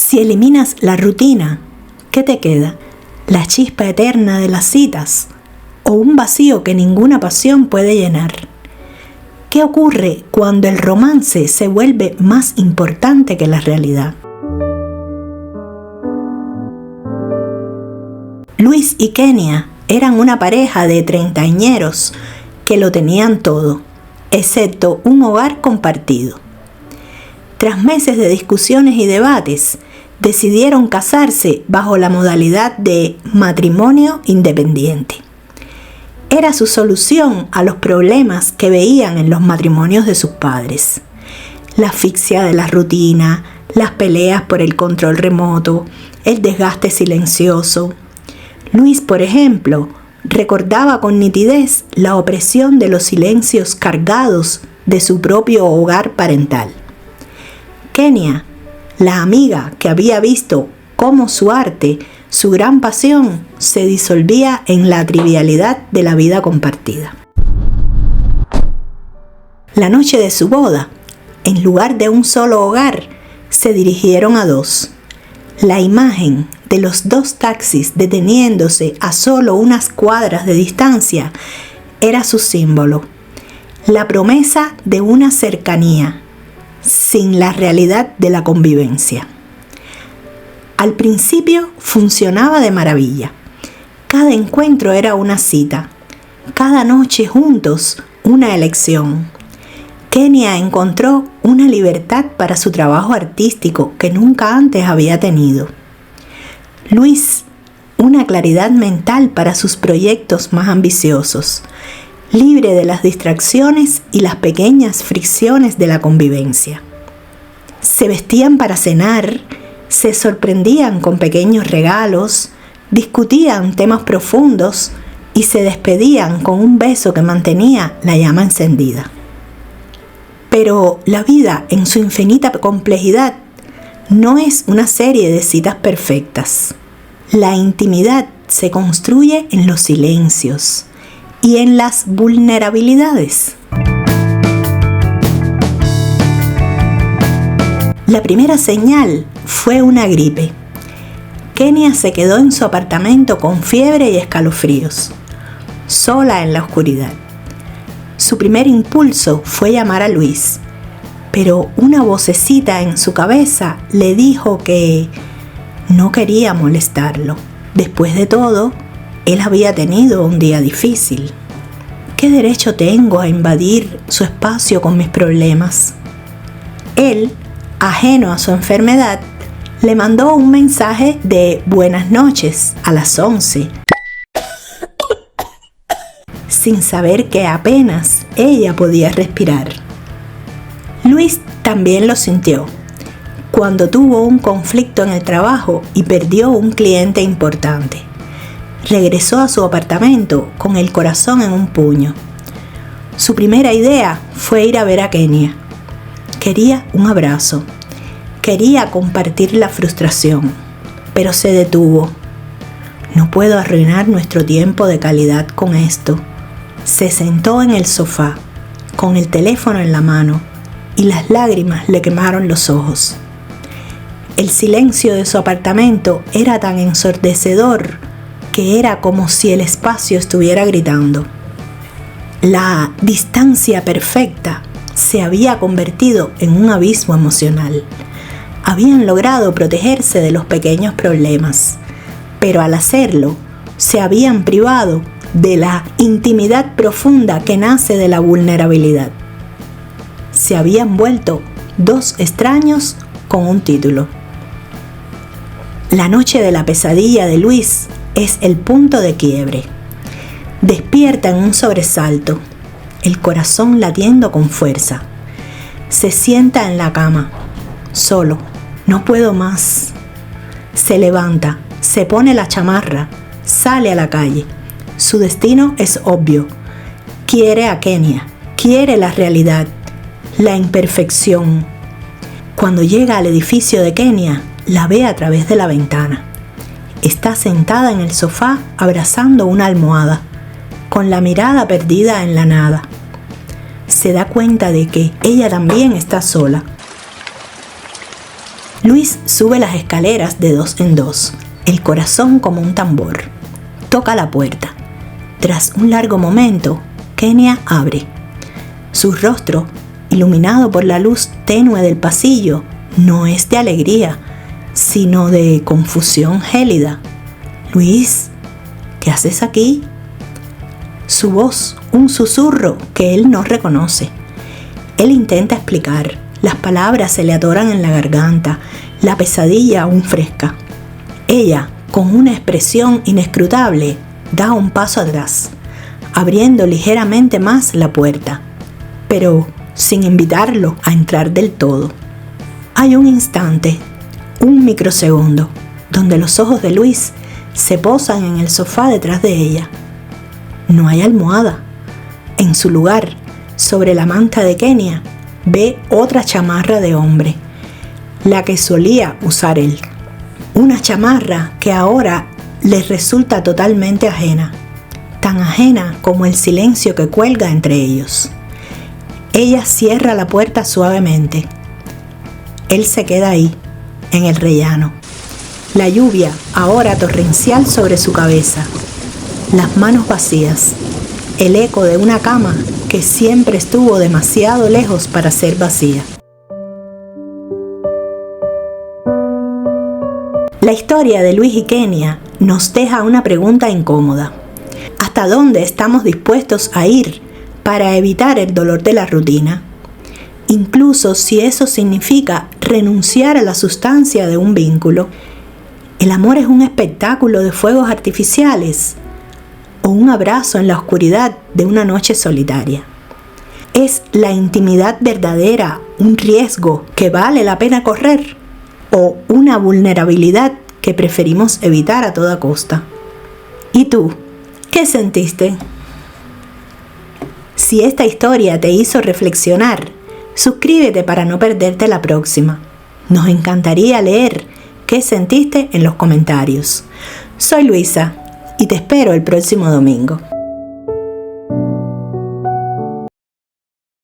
Si eliminas la rutina, ¿qué te queda? ¿La chispa eterna de las citas? ¿O un vacío que ninguna pasión puede llenar? ¿Qué ocurre cuando el romance se vuelve más importante que la realidad? Luis y Kenia eran una pareja de treintañeros que lo tenían todo, excepto un hogar compartido. Tras meses de discusiones y debates, decidieron casarse bajo la modalidad de matrimonio independiente. Era su solución a los problemas que veían en los matrimonios de sus padres. La asfixia de la rutina, las peleas por el control remoto, el desgaste silencioso. Luis, por ejemplo, recordaba con nitidez la opresión de los silencios cargados de su propio hogar parental. Kenia, la amiga que había visto cómo su arte, su gran pasión, se disolvía en la trivialidad de la vida compartida. La noche de su boda, en lugar de un solo hogar, se dirigieron a dos. La imagen de los dos taxis deteniéndose a solo unas cuadras de distancia era su símbolo. La promesa de una cercanía, sin la realidad de la convivencia. Al principio funcionaba de maravilla. Cada encuentro era una cita, cada noche juntos una elección. Kenia encontró una libertad para su trabajo artístico que nunca antes había tenido. Luis, una claridad mental para sus proyectos más ambiciosos, libre de las distracciones y las pequeñas fricciones de la convivencia. Se vestían para cenar, se sorprendían con pequeños regalos, discutían temas profundos y se despedían con un beso que mantenía la llama encendida. Pero la vida, en su infinita complejidad, no es una serie de citas perfectas. La intimidad se construye en los silencios y en las vulnerabilidades. La primera señal fue una gripe. Kenia se quedó en su apartamento con fiebre y escalofríos, sola en la oscuridad. Su primer impulso fue llamar a Luis, pero una vocecita en su cabeza le dijo que no quería molestarlo. Después de todo, él había tenido un día difícil. ¿Qué derecho tengo a invadir su espacio con mis problemas? Él, ajeno a su enfermedad, le mandó un mensaje de buenas noches a las 11, sin saber que apenas ella podía respirar. Luis también lo sintió, cuando tuvo un conflicto en el trabajo y perdió un cliente importante. Regresó a su apartamento con el corazón en un puño. Su primera idea fue ir a ver a Kenia. Quería un abrazo. Quería compartir la frustración, pero se detuvo. No puedo arruinar nuestro tiempo de calidad con esto. Se sentó en el sofá, con el teléfono en la mano, y las lágrimas le quemaron los ojos. El silencio de su apartamento era tan ensordecedor que era como si el espacio estuviera gritando. La distancia perfecta se había convertido en un abismo emocional. Habían logrado protegerse de los pequeños problemas, pero al hacerlo, se habían privado de la intimidad profunda que nace de la vulnerabilidad. Se habían vuelto dos extraños con un título. La noche de la pesadilla de Luis es el punto de quiebre. Despierta en un sobresalto, el corazón latiendo con fuerza. Se sienta en la cama, solo. No puedo más. Se levanta, se pone la chamarra, sale a la calle. Su destino es obvio. Quiere a Kenia, quiere la realidad, la imperfección. Cuando llega al edificio de Kenia, la ve a través de la ventana. Está sentada en el sofá abrazando una almohada, con la mirada perdida en la nada. Se da cuenta de que ella también está sola. Luis sube las escaleras de 2 en 2, el corazón como un tambor. Toca la puerta. Tras un largo momento, Kenia abre. Su rostro, iluminado por la luz tenue del pasillo, no es de alegría, sino de confusión gélida. «Luis, ¿qué haces aquí?» Su voz, un susurro que él no reconoce. Él intenta explicar. Las palabras se le atoran en la garganta, la pesadilla aún fresca. Ella, con una expresión inescrutable, da un paso atrás, abriendo ligeramente más la puerta, pero sin invitarlo a entrar del todo. Hay un instante, un microsegundo, donde los ojos de Luis se posan en el sofá detrás de ella. No hay almohada. En su lugar, sobre la manta de Kenia, ve otra chamarra de hombre, la que solía usar él. Una chamarra que ahora le resulta totalmente ajena, tan ajena como el silencio que cuelga entre ellos. Ella cierra la puerta suavemente. Él se queda ahí, en el rellano. La lluvia, ahora torrencial sobre su cabeza. Las manos vacías. El eco de una cama que siempre estuvo demasiado lejos para ser vacía. La historia de Luis y Kenia nos deja una pregunta incómoda. ¿Hasta dónde estamos dispuestos a ir para evitar el dolor de la rutina? Incluso si eso significa renunciar a la sustancia de un vínculo. ¿El amor es un espectáculo de fuegos artificiales o un abrazo en la oscuridad de una noche solitaria? ¿Es la intimidad verdadera un riesgo que vale la pena correr o una vulnerabilidad que preferimos evitar a toda costa? ¿Y tú? ¿Qué sentiste? Si esta historia te hizo reflexionar, suscríbete para no perderte la próxima. Nos encantaría leer qué sentiste en los comentarios. Soy Luisa y te espero el próximo domingo.